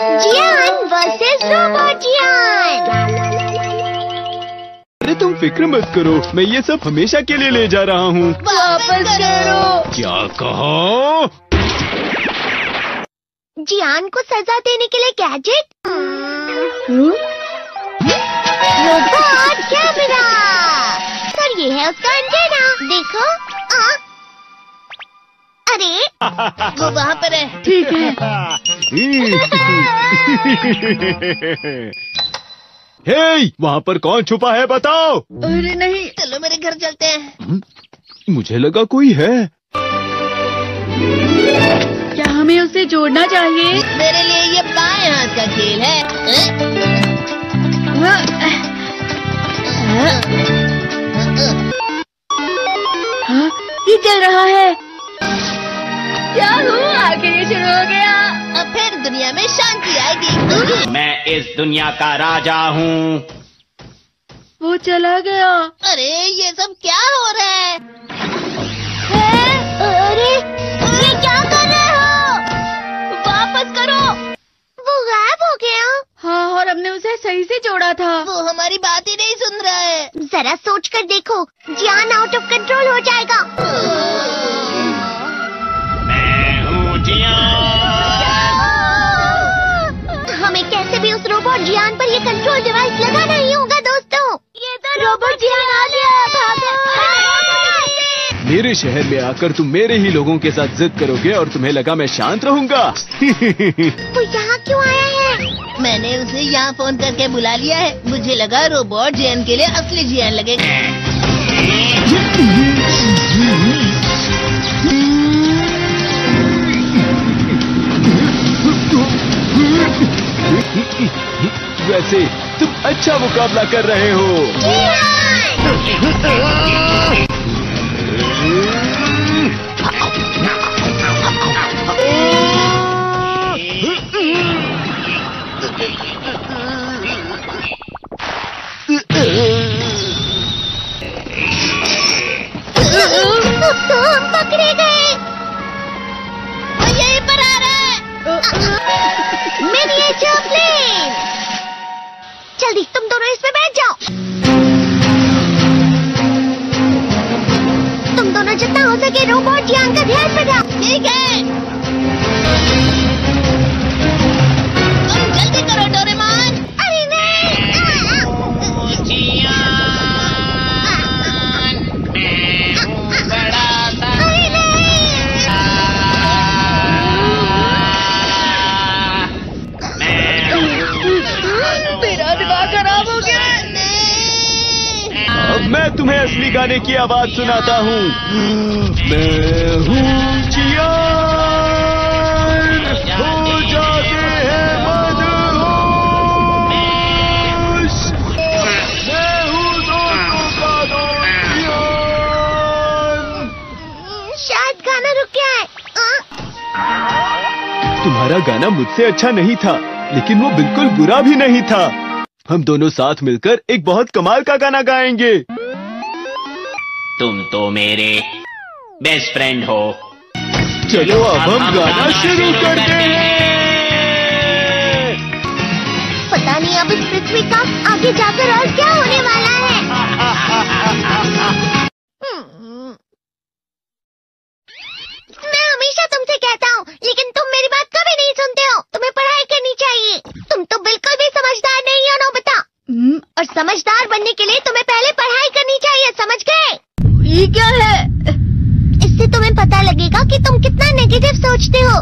जियान versus robot जियान। अरे तुम फिक्र मत करो, मैं ये सब हमेशा के लिए ले जा रहा हूँ। वापस करो। क्या कहा? जियान को सजा देने के लिए गैजेट। Robot camera. सर ये है उसका एंटेना, देखो। अरे वो वहाँ पर है। ठीक है। हे, वहाँ पर कौन छुपा है बताओ? अरे नहीं। चलो मेरे घर चलते हैं। मुझे लगा कोई है। क्या हमें उसे जोड़ना चाहिए? मेरे लिए ये बाएं हाथ का खेल है। हाँ, ये चल रहा है। क्या हुआ? आखिर ये शुरू हो गया। अब फिर दुनिया में शांति आएगी। मैं इस दुनिया का राजा हूँ। वो चला गया। अरे ये सब क्या हो रहा है? अरे ये क्या कर रहे हो? वापस करो। वो गायब हो गया। हाँ, और हमने उसे सही से जोड़ा था। वो हमारी बात ही नहीं सुन रहा है। जरा सोच कर देखो, जियान आउट ऑफ कंट्रोल हो जाएगा। मैं हूँ जियान। हमें कैसे भी उस रोबोट जियान पर ये कंट्रोल डिवाइस लगाना ही होगा दोस्तों। ये तो रोबोट जियान आ गया। भागो। मेरे शहर में आकर तुम मेरे ही लोगों के साथ जिद करोगे और तुम्हें लगा मैं शांत रहूंगा। वो यहाँ क्यों आया है? मैंने उसे यहाँ फोन करके बुला लिया है। मुझे लगा रोबोट जियान के लिए असली जियान लगेगा। वैसे तुम अच्छा मुकाबला कर रहे हो। तो हम पकड़े गए। वो यहीं पर आ रहा है। Miniature plane. जल्दी तुम दोनों इसमें बैठ जाओ। तुम दोनों जितना हो सके रोबोट जियान का ध्यान रखो। ठीक है। तुम जल्दी करो डोरेमोन। अरे नहीं। अरे नहीं। मेरा दिमाग खराब हो गया। अब मैं तुम्हें असली गाने की आवाज सुनाता हूँ। मैं हूँ जियान, हो जाते हैं मदहोश। मैं हूँ दोस्तों का दोस्त जियान। शायद गाना रुक गया है। तुम्हारा गाना मुझसे अच्छा नहीं था, लेकिन वो बिल्कुल बुरा भी नहीं था। हम दोनों साथ मिलकर एक बहुत कमाल का गाना गाएंगे। तुम तो मेरे बेस्ट फ्रेंड हो। चलो अब हम गाना शुरू करते हैं। पता नहीं अब इस पृथ्वी का आगे जाकर और क्या होने वाला है। मैं हमेशा तुमसे कहता हूँ, लेकिन तुम मेरी बात कभी नहीं सुनते हो। तुम्हें पढ़ाई करनी चाहिए। तुम तो बिल्कुल भी समझदार नहीं हो नोबिता। और समझदार बनने के लिए तुम्हें पहले पढ़ाई करनी चाहिए, समझ गए? ये क्या है? इससे तुम्हें पता लगेगा कि तुम कितना नेगेटिव सोचते हो।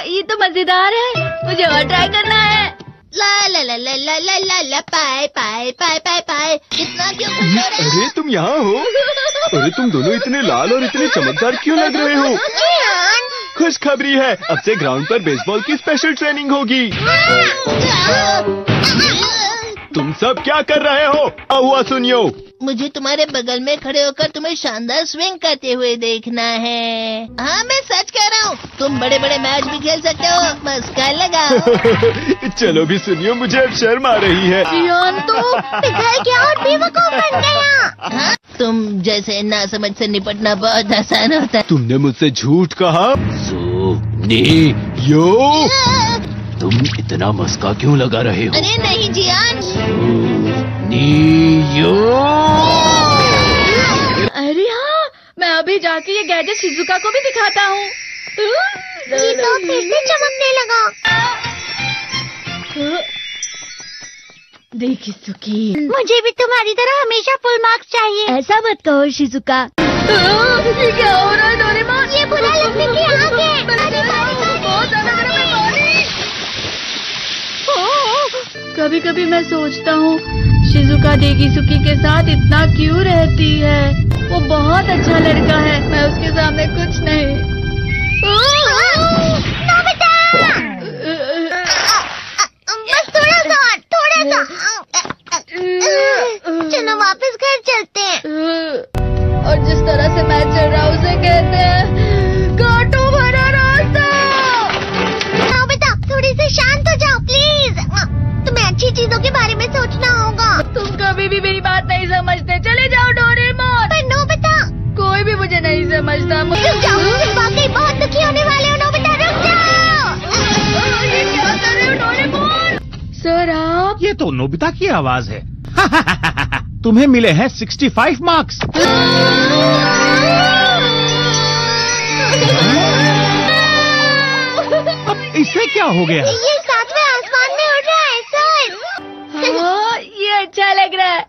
ये तो मजेदार है। मुझे और ट्राई करना है। ला ला ला ला ला ला ला ला पाए पाए पाए पाए पाए। इतना क्यों खुश हो रहे हो? अरे तुम यहाँ हो? अरे तुम दोनों इतने लाल और इतने चमकदार क्यों लग रहे हो? जियान। खुशखबरी है, अब से ग्राउंड पर बेसबॉल की स्पेशल ट्रेनिंग होगी। तुम सब क्या कर रहे हो? हुआ सुनियो। मुझे तुम्हारे बगल में खड़े होकर तुम्हें शानदार स्विंग करते हुए देखना है। हाँ मैं सच कह रहा हूँ। तुम बड़े बड़े मैच भी खेल सकते हो, बस कर लगाओ। चलो भी सुनियो, मुझे अब शर्म आ रही है। जियान तो पिघल गया और बेवकूफ बन गया। हाँ? तुम जैसे नासमझ से निपटना बहुत आसान होता है। तुमने मुझसे झूठ कहा। सुनियो, तुम इतना मस्का क्यों लगा रहे हो? अरे नहीं जियान। नियो। अरे हाँ, मैं अभी जाके ये गैजेट शिजुका को भी दिखाता हूँ। जी तो फिर से चमकने लगा। देखिए सुकी, मुझे भी तुम्हारी तरह हमेशा फुल मार्क्स चाहिए। ऐसा मत कहो शिजुका। ये क्या हो रहा है डोरेमोन? ये बुरा लगने की आग है। कभी कभी मैं सोचता हूँ शिजुका डेगिसुकी के साथ इतना क्यों रहती है। वो बहुत अच्छा लड़का है, मैं उसके सामने कुछ नहीं। नोबिता! बस थोड़ा सा। चलो वापस घर चलते हैं। और जिस तरह से मैं चल रहा हूँ उसे कहते हैं कांटों भरा रास्ता। नोबिता थोड़ी सी शांत हो जाओ प्लीज। तुम्हें अच्छी चीजों के बारे में सोचना होगा। तुम कभी भी मेरी बात नहीं समझते। चले जाओ डोरेमोन। पर नोबिता। कोई भी मुझे नहीं समझता। रुक जाओ, तुम वाकई बहुत दुखी होने वाले हो नोबिता। रुक जाओ। ये क्या कर रहे हो डोरेमोन? सर आप? ये तो नोबिता की आवाज है। तुम्हें मिले हैं 65 मार्क्स। अब इससे क्या हो गया? ये सातवें आसमान में उड़ रहा है सर। हाँ, ये अच्छा लग रहा है।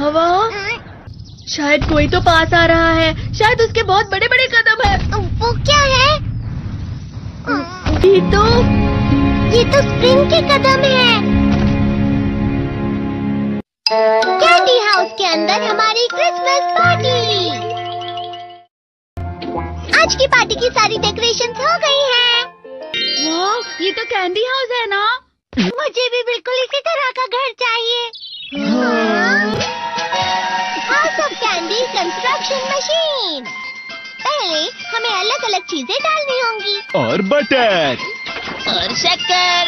हवा? शायद कोई तो पास आ रहा है। शायद उसके बहुत बड़े बड़े कदम है। वो क्या है? ये तो स्प्रिंग के कदम है। कैंडी हाउस के अंदर हमारी क्रिसमस पार्टी। आज की पार्टी की सारी डेकोरेशंस हो गई हैं। वाह, ये तो कैंडी हाउस है ना? मुझे भी बिल्कुल इसी तरह का घर चाहिए। House of candy construction machine. पहले हमें अलग अलग चीजें डालनी होंगी। और बटर और शक्कर।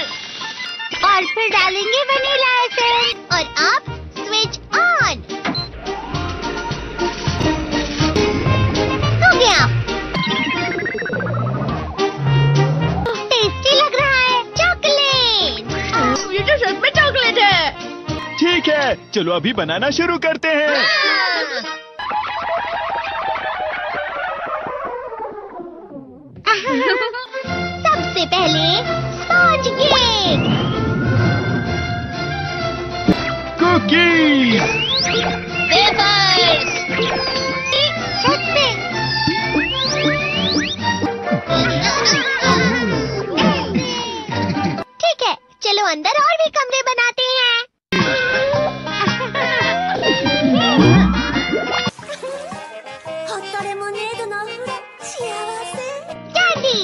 और फिर डालेंगे वनीला एसेंस। और अब स्विच ऑन। हो गया। टेस्टी लग रहा है। चॉकलेट। ये तो सच में चॉकलेट है। ठीक है, चलो अभी बनाना शुरू करते हैं। सबसे पहले स्पॉन्ज केक। कुकीज। वेफर्स। छत पे। ठीक है, चलो अंदर और भी कमरे बनाते हैं। कैंडी।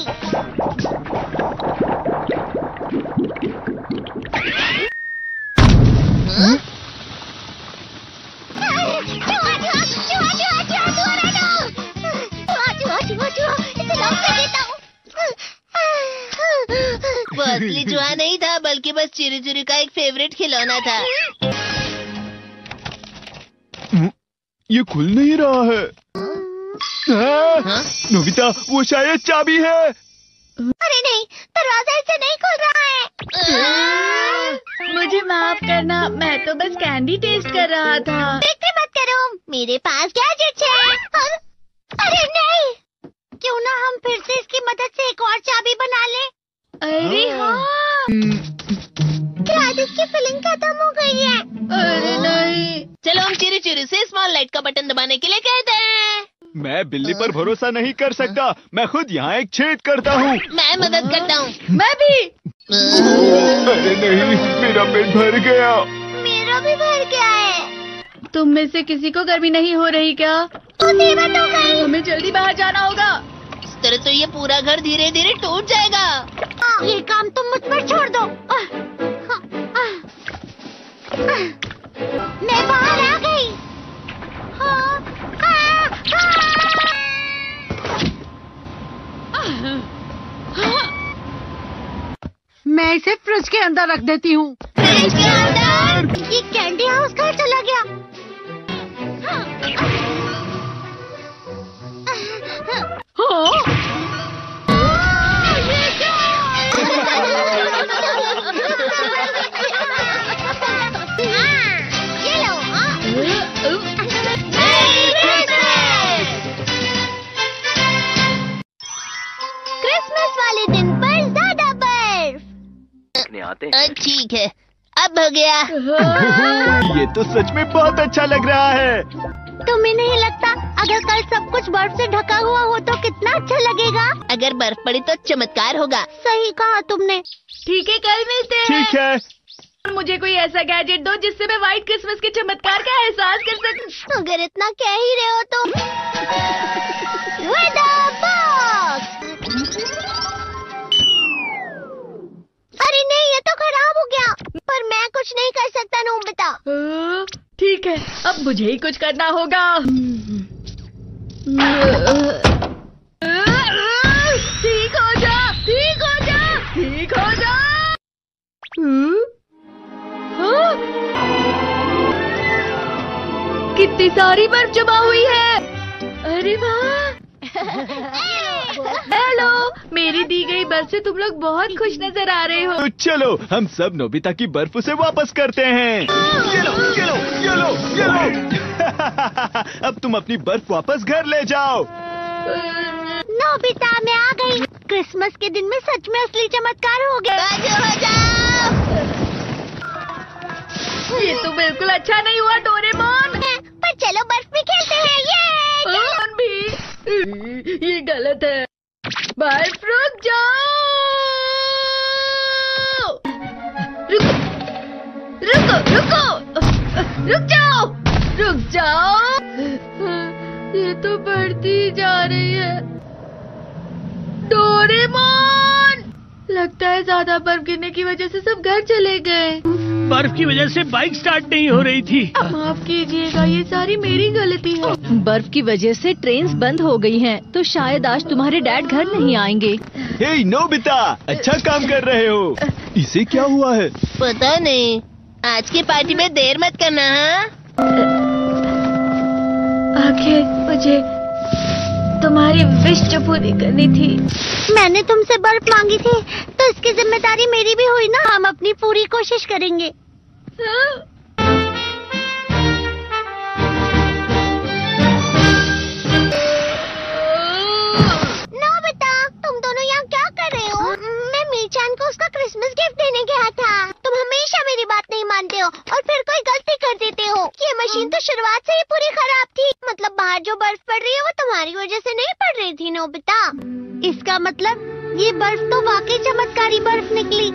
वो असली जुआ नहीं था, बल्कि बस चिरी चिरी का एक फेवरेट खिलौना था। ये खुल नहीं रहा है। नोबिता, वो शायद चाबी है। अरे नहीं, दरवाजा ऐसे नहीं खुल रहा है। मुझे माफ करना, मैं तो बस कैंडी टेस्ट कर रहा था। फिक्र मत करो, मेरे पास गैजेट्स है। अरे नहीं, क्यों ना हम फिर से इसकी मदद से एक और चाबी बना लें। अरे हाँ। शायद इसकी फिलिंग खत्म हो गई है। अरे नहीं। चलो हम चिरी चिरी से स्मॉल लाइट का बटन दबाने के लिए कहते हैं। मैं बिल्ली पर भरोसा नहीं कर सकता। मैं खुद यहाँ एक छेद करता हूँ। मैं मदद करता हूँ। मैं भी। अरे नहीं, मेरा पेट भर गया। मेरा भी भर गया है। तुम में से किसी को गर्मी नहीं हो रही क्या? मुसीबत हो गई। हमें जल्दी बाहर जाना होगा। इस तरह तो ये पूरा घर धीरे धीरे टूट जाएगा। ये काम तुम मुझ पर छोड़ दो। मैं बाहर आ गई। मैं इसे फ्रिज के अंदर रख देती हूँ। फ्रिज के अंदर? ये कैंडी हाउस कहाँ चला गया? देखने आते हैं। ठीक है, अब हो गया। ये तो सच में बहुत अच्छा लग रहा है। तुम्हें नहीं लगता अगर कल सब कुछ बर्फ से ढका हुआ हो तो कितना अच्छा लगेगा? अगर बर्फ पड़ी तो चमत्कार होगा। सही कहा तुमने। ठीक है, कल मिलते हैं। ठीक है। मुझे कोई ऐसा गैजेट दो जिससे मैं व्हाइट क्रिसमस के चमत्कार का एहसास कर सकूं। अगर इतना कह ही रहे हो तो वेदर बॉक्स। अरे नहीं, ये तो खराब हो गया। पर मैं कुछ नहीं कर सकता नोबिता। ठीक है, अब मुझे ही कुछ करना होगा। ठीक हो जा, ठीक हो जा, ठीक हो जा। कितनी सारी बर्फ जमा हुई है। अरे वाह। हेलो, मेरी दी गई बर्फ से तुम लोग बहुत खुश नजर आ रहे हो। तो चलो हम सब नोबिता की बर्फ उसे वापस करते हैं। ये लो, ये लो, ये लो, ये लो। अब तुम अपनी बर्फ वापस घर ले जाओ। नोबिता, मैं आ गई। क्रिसमस के दिन में सच में असली चमत्कार हो गया। हो जाओ। ये तो बिल्कुल अच्छा नहीं हुआ डोरेमोन। पर चलो बर्फ में खेलते हैं। डोरेमोन भी ये गलत है। बर्फ रुक जाओ। रुको रुको रुको, रुक जाओ, रुक जाओ। ये तो बढ़ती जा रही है। डोरेमोन, लगता है ज्यादा बर्फ गिरने की वजह से सब घर चले गए। बर्फ की वजह से बाइक स्टार्ट नहीं हो रही थी। माफ कीजिएगा, ये सारी मेरी गलती है। बर्फ की वजह से ट्रेन्स बंद हो गई हैं, तो शायद आज तुम्हारे डैड घर नहीं आएंगे। हे नोबिता, अच्छा काम कर रहे हो। इसे क्या हुआ है? पता नहीं। आज की पार्टी में देर मत करना। हाँ, आखिर मुझे तुम्हारी विश जो पूरी करनी थी। मैंने तुमसे बर्फ मांगी थी तो इसकी जिम्मेदारी मेरी भी हुई ना। हम अपनी पूरी कोशिश करेंगे। नोबिता, तुम दोनों यहाँ क्या कर रहे हो? मैं मीचान को उसका क्रिसमस गिफ्ट देने गया था। तुम हमेशा मेरी बात नहीं मानते हो और फिर कोई गलती कर देते हो। ये मशीन तो शुरुआत से ही पूरी खराब थी। मतलब बाहर जो बर्फ पड़ रही है वो तुम्हारी वजह से नहीं पड़ रही थी नोबिता। इसका मतलब ये बर्फ तो वाकई चमत्कारी बर्फ निकली।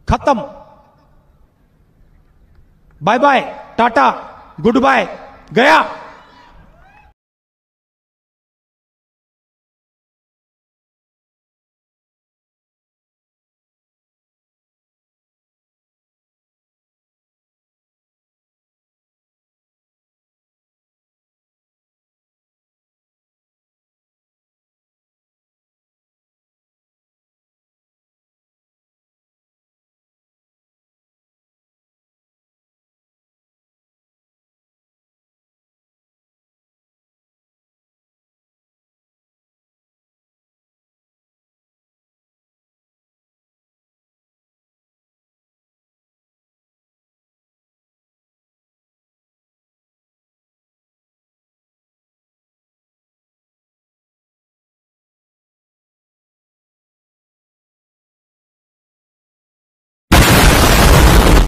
खत्म। Bye bye, tata, good bye, गया।